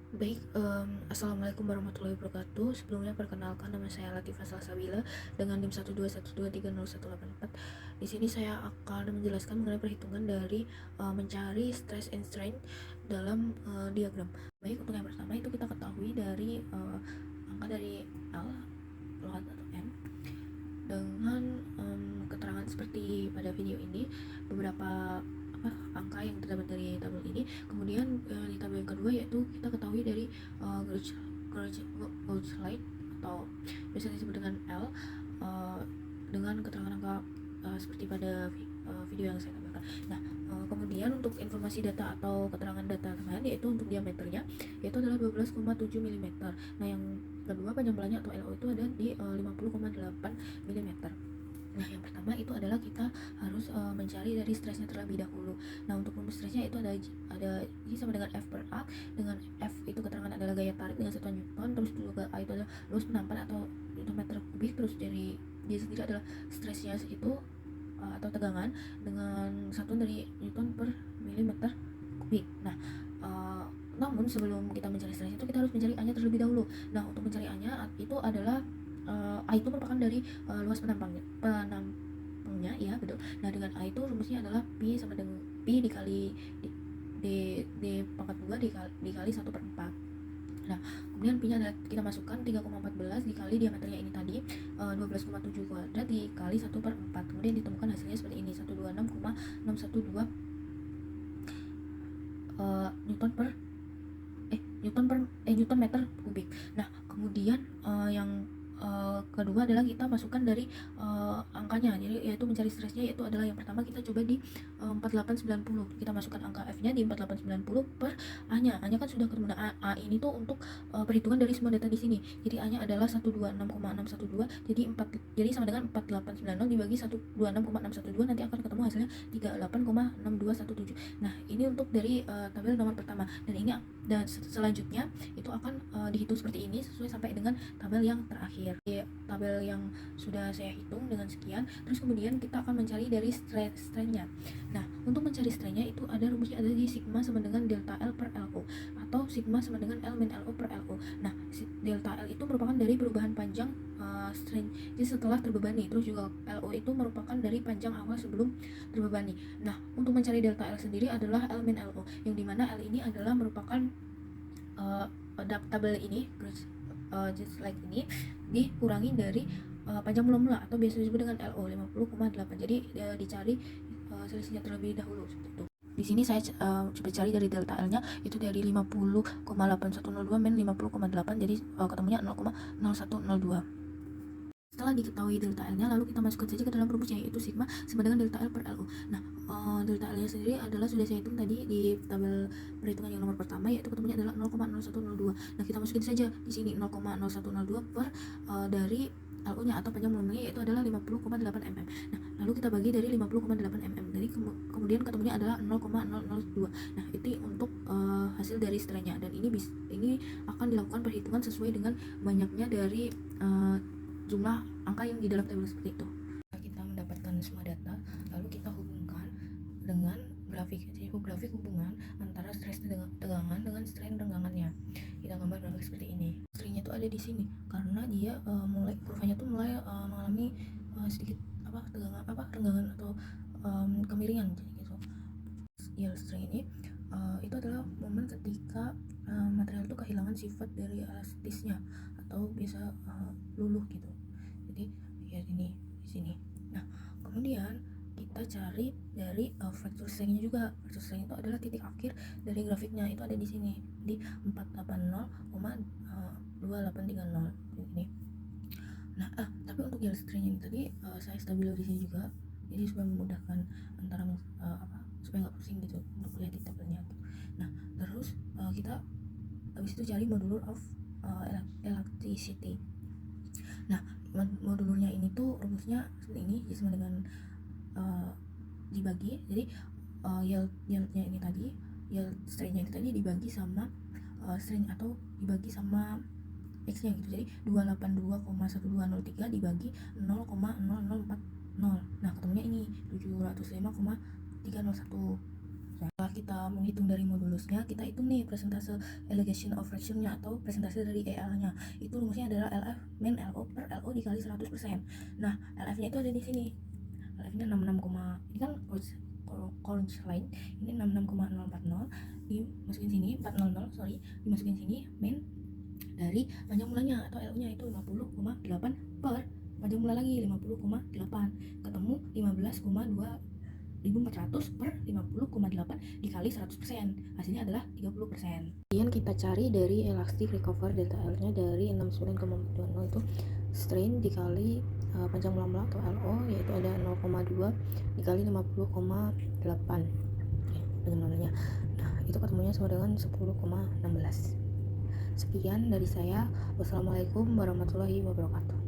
Baik, assalamualaikum warahmatullahi wabarakatuh. Sebelumnya perkenalkan, nama saya Latifah Salsabila dengan NIM 121230184. Di sini saya akan menjelaskan mengenai perhitungan dari mencari stress and strain dalam diagram. Baik, untuk yang pertama itu kita ketahui dari angka dari L logat atau M dengan keterangan seperti pada video ini, beberapa angka yang terdapat dari tabel ini. Kemudian di tabel yang kedua yaitu kita ketahui dari Gauge Light atau biasa disebut dengan L, dengan keterangan angka seperti pada video yang saya tampilkan. Nah, kemudian untuk informasi data atau keterangan data tambahan yaitu untuk diameternya yaitu adalah 12,7 mm. Nah, yang kedua panjang belahnya atau LO itu ada di 50,8 mm. Nah, yang pertama itu adalah kita harus mencari dari stresnya terlebih dahulu. Nah, untuk rumus stresnya itu ada G sama dengan F per A, dengan F itu keterangan adalah gaya tarik dengan satuan Newton, terus juga A itu adalah luas penampan atau Newton meter kubik, terus dari G sendiri adalah stresnya itu atau tegangan dengan satuan dari Newton per milimeter kubik. Nah, namun sebelum kita mencari stresnya itu kita harus mencari A-nya terlebih dahulu. Nah, untuk mencari A-nya itu adalah A itu merupakan dari luas penampangnya ya, betul. Nah, dengan A itu rumusnya adalah Pi sama dengan Pi dikali D pangkat 2 dikali 1/4. Nah, kemudian Pi nya adalah kita masukkan 3,14 dikali diameternya ini tadi 12,7 kuadrat dikali 1/4. Kemudian ditemukan hasilnya seperti ini, 126,612 Newton per Newton meter kubik. Nah, kemudian yang kedua adalah kita masukkan dari angkanya, jadi yaitu mencari stresnya, yaitu adalah yang pertama kita coba di 4890. Kita masukkan angka F-nya di 4890 per A-nya. A-nya kan sudah ketemu. Nah, A ini tuh untuk perhitungan dari semua data di sini. Jadi A-nya adalah 126,612, jadi sama dengan 4890 dibagi 126,612, nanti akan ketemu hasilnya 38,6217. Nah, ini untuk dari tabel nomor pertama, dan selanjutnya itu akan dihitung seperti ini sesuai sampai dengan tabel yang terakhir. Di tabel yang sudah saya hitung dengan sekian, terus kemudian kita akan mencari dari strainnya. Nah, untuk mencari strainnya itu ada rumusnya, ada di sigma sama dengan delta L per LO atau sigma sama dengan L min LO per LO. Nah, delta L itu merupakan dari perubahan panjang strain jadi setelah terbebani, terus juga LO itu merupakan dari panjang awal sebelum terbebani. Nah, untuk mencari delta L sendiri adalah L min LO, yang dimana L ini adalah merupakan tabel ini just like ini dikurangi dari panjang mula-mula atau biasa disebut dengan LO 50,8. Jadi dicari selisihnya terlebih dahulu seperti itu. Di sini saya coba cari dari delta L-nya itu dari 50,8102 min 50,8, jadi ketemunya 0,0102. Setelah diketahui delta L-nya, lalu kita masukkan saja ke dalam rumusnya, yaitu sigma sama dengan delta L per LO. Nah, delta L-nya sendiri adalah sudah saya hitung tadi di tabel perhitungan yang nomor pertama, yaitu ketemunya adalah 0,0102. Nah, kita masukin saja di sini 0,0102 per dari LO-nya atau panjang mulanya, yaitu adalah 50,8 mm. Nah, lalu kita bagi dari 50,8 mm, jadi kemudian ketemunya adalah 0,002. Nah, itu untuk hasil dari strainnya, dan ini akan dilakukan perhitungan sesuai dengan banyaknya dari jumlah angka yang di dalam tabel seperti itu. Kita mendapatkan semua data, lalu kita hubungkan dengan grafik. Jadi grafik hubungan antara stres tegangan dengan strain renggangannya. Kita gambar grafik seperti ini. Strainnya itu ada di sini karena dia kurvanya tuh mulai mengalami sedikit renggangan atau kemiringan gitu. Yield strain ini itu adalah momen ketika material itu kehilangan sifat dari elastisnya atau biasa luluh gitu. Jadi ya di sini. Nah, kemudian kita cari dari fracture strain-nya juga. Fracture strain itu adalah titik akhir dari grafiknya, itu ada di sini di 480,2830 ini. Nah, tapi untuk yield strain ini tadi saya stabilo di sini juga, jadi supaya memudahkan antara supaya nggak pusing gitu untuk lihat di tabelnya. Nah, terus kita habis itu cari modulus of elasticity. Nah, modulurnya ini tuh rumusnya seperti ini, sama dengan dibagi, jadi yieldnya ini tadi, yield strainnya ini tadi dibagi sama strain atau dibagi sama X nya gitu, jadi 282,1203 dibagi 0,0040. Nah, ketemunya ini 705,301. Setelah setelah kita menghitung dari modulusnya, kita hitung nih persentase elongation of fraction-nya atau persentase dari EL-nya. Itu rumusnya adalah LF min LO per LO dikali 100%. Nah, LF-nya itu ada di sini. LF-nya 66, ini kan Courage line, ini 66,040, dimasukin sini 400, dimasukin sini min dari panjang mulanya atau LO-nya itu 50,8 per panjang mula lagi 50,8, ketemu 15,2400 per 50,8 dikali 100%, hasilnya adalah 30%. Kemudian kita cari dari elastic recover delta L-nya dari 69,20 itu strain dikali panjang mula atau LO, yaitu ada 0,2 dikali 50,8 panjang mulanya. Nah, itu ketemunya sama dengan 10,16. Sekian dari saya. Wassalamualaikum warahmatullahi wabarakatuh.